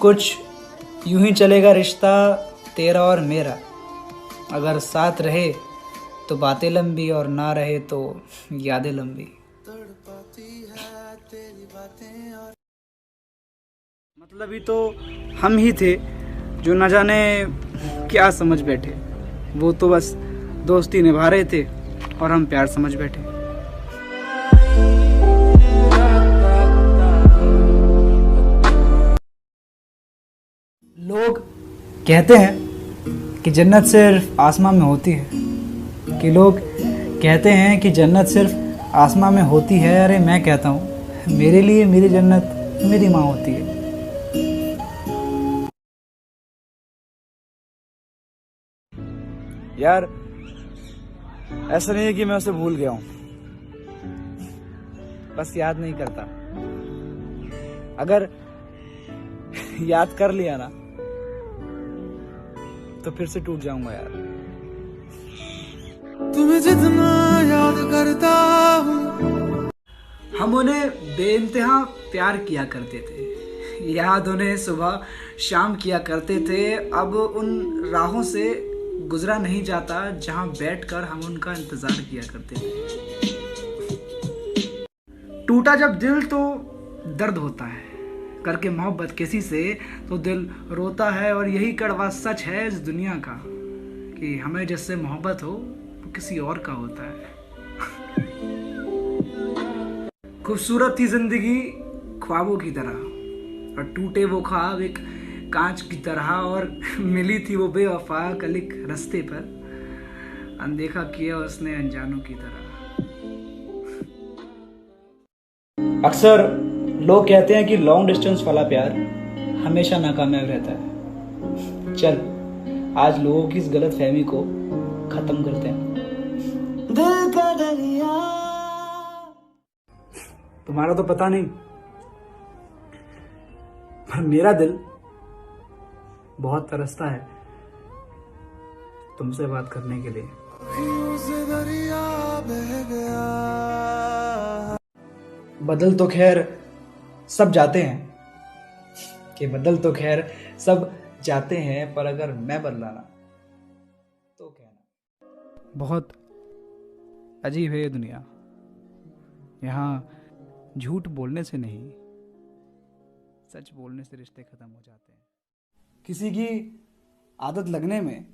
कुछ यूं ही चलेगा रिश्ता तेरा और मेरा, अगर साथ रहे तो बातें लंबी और ना रहे तो यादें लंबी। मतलब ही तो हम ही थे जो न जाने क्या समझ बैठे, वो तो बस दोस्ती निभा रहे थे और हम प्यार समझ बैठे। लोग कहते हैं कि जन्नत सिर्फ आसमां में होती है, कि लोग कहते हैं कि जन्नत सिर्फ आसमां में होती है। अरे मैं कहता हूँ मेरे लिए मेरी जन्नत मेरी माँ होती है। यार ऐसा नहीं है कि मैं उसे भूल गया हूँ, बस याद नहीं करता। अगर याद कर लिया ना तो फिर से टूट जाऊंगा यार। तुम्हें जितना याद करता हूँ। हम उन्हें बेइंतहा प्यार किया करते थे, याद उन्हें सुबह शाम किया करते थे। अब उन राहों से गुजरा नहीं जाता जहां बैठकर हम उनका इंतजार किया करते थे। टूटा जब दिल तो दर्द होता है, करके मोहब्बत किसी से तो दिल रोता है। और यही कड़वा सच है इस दुनिया का कि हमें जिससे मोहब्बत हो वो किसी और का होता है। खूबसूरत थी जिंदगी ख्वाबों की तरह, और टूटे वो ख्वाब एक कांच की तरह। और मिली थी वो बेवफा कल एक रास्ते पर, अनदेखा किया उसने अनजानों की तरह। अक्सर लोग कहते हैं कि लॉन्ग डिस्टेंस वाला प्यार हमेशा नाकामयाब रहता है। चल आज लोगों की इस गलत फहमी को खत्म करते हैं। दिल का दरिया तुम्हारा तो पता नहीं, पर मेरा दिल बहुत तरसता है तुमसे बात करने के लिए। से दरिया बह गया। बदल तो खैर सब जाते हैं, कि बदल तो खैर सब जाते हैं, पर अगर मैं बदला ना तो कहना। बहुत अजीब है ये दुनिया, यहाँ झूठ बोलने से नहीं सच बोलने से रिश्ते खत्म हो जाते हैं। किसी की आदत लगने में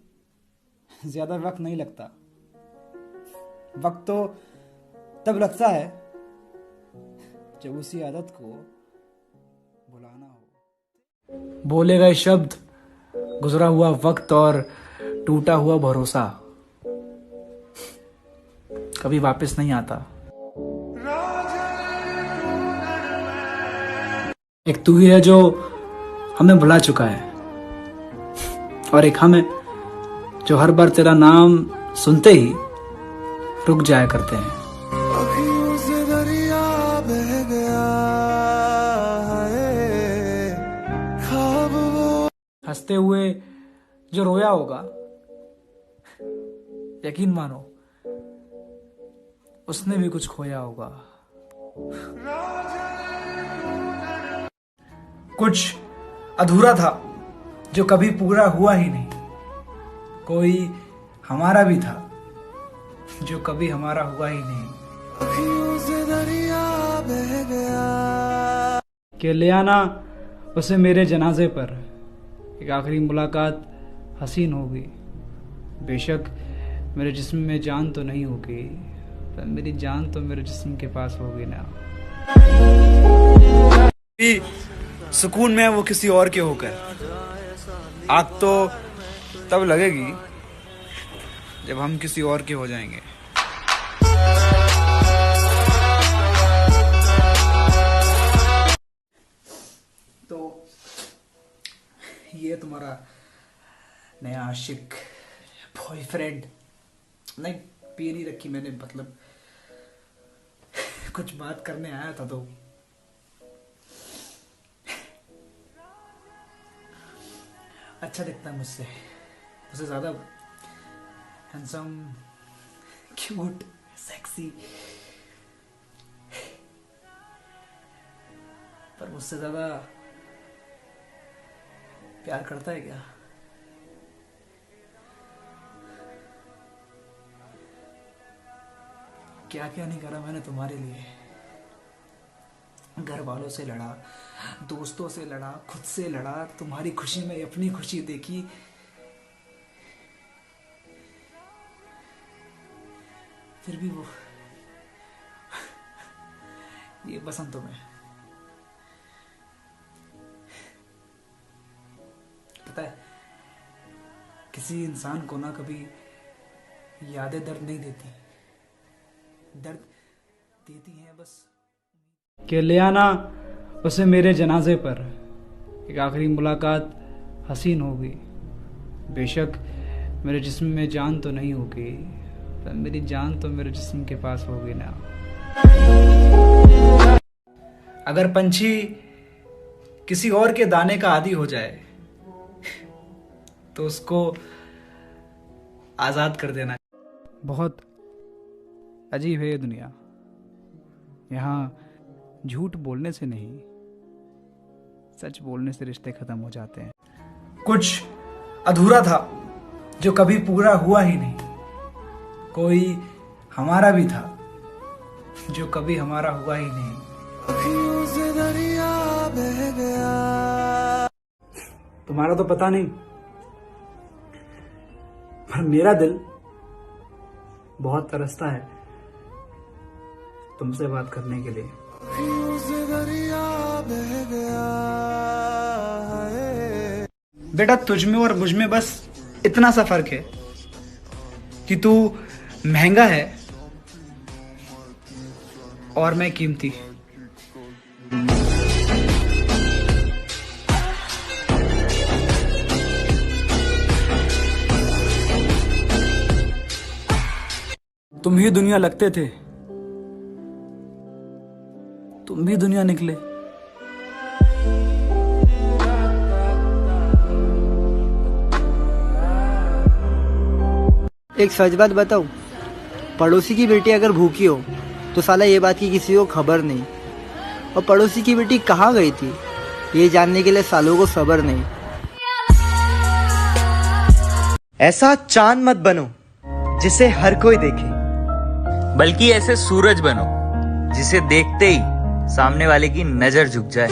ज्यादा वक्त नहीं लगता, वक्त तो तब लगता है जब उसी आदत को भुलाना हो। बोले गए शब्द, गुजरा हुआ वक्त और टूटा हुआ भरोसा कभी वापस नहीं आता। एक तू ही है जो हमें भुला चुका है, और एक हमें जो हर बार तेरा नाम सुनते ही रुक जाया करते हैं। अखियों से दरिया बह गया है, ख्वाब वो हंसते हुए जो रोया होगा, यकीन मानो उसने भी कुछ खोया होगा। कुछ अधूरा था जो कभी पूरा हुआ ही नहीं, कोई हमारा भी था जो कभी हमारा हुआ ही नहीं। अखियों से दरिया बह गया। कि ले आना उसे मेरे जनाजे पर, एक आखिरी मुलाकात हसीन होगी। बेशक मेरे जिस्म में जान तो नहीं होगी, पर मेरी जान तो मेरे जिस्म के पास होगी ना। सुकून में वो किसी और के होकर, आग तो तब लगेगी जब हम किसी और के हो जाएंगे। तो ये तुम्हारा नया आशिक बॉयफ्रेंड, नहीं पी नहीं रखी मैंने, मतलब कुछ बात करने आया था। तो अच्छा दिखता है मुझसे, मुझसे ज्यादा हैंडसम, क्यूट, सेक्सी, पर मुझसे ज्यादा प्यार करता है क्या? क्या क्या नहीं करा मैंने तुम्हारे लिए। घर वालों से लड़ा, दोस्तों से लड़ा, खुद से लड़ा, तुम्हारी खुशी में अपनी खुशी देखी। फिर भी वो ये बसंतों में पता है, किसी इंसान को ना कभी यादें दर्द नहीं देती, दर्द देती हैं बस कि ले आना उसे मेरे जनाजे पर। एक आखिरी मुलाकात हसीन होगी, बेशक मेरे जिस्म में जान तो नहीं होगी, पर मेरी जान तो मेरे जिस्म के पास होगी ना। अगर पंछी किसी और के दाने का आदी हो जाए तो उसको आजाद कर देना। बहुत अजीब है ये दुनिया, यहाँ झूठ बोलने से नहीं, सच बोलने से रिश्ते खत्म हो जाते हैं। कुछ अधूरा था जो कभी पूरा हुआ ही नहीं, कोई हमारा भी था जो कभी हमारा हुआ ही नहीं। अखियों से दरिया बह गया। तुम्हारा तो पता नहीं, पर मेरा दिल बहुत तरसता है तुमसे बात करने के लिए। अखियों से दरिया बह गया। बेटा तुझ में और मुझ में बस इतना सा फर्क है कि तू महंगा है और मैं कीमती। तुम ही दुनिया लगते थे, तुम भी दुनिया निकले। एक सच बात बताऊं, पड़ोसी की बेटी अगर भूखी हो तो साला ये बात की किसी को खबर नहीं, और पड़ोसी की बेटी कहाँ गई थी ये जानने के लिए सालों को सब्र नहीं। ऐसा चांद मत बनो जिसे हर कोई देखे, बल्कि ऐसे सूरज बनो जिसे देखते ही सामने वाले की नजर झुक जाए।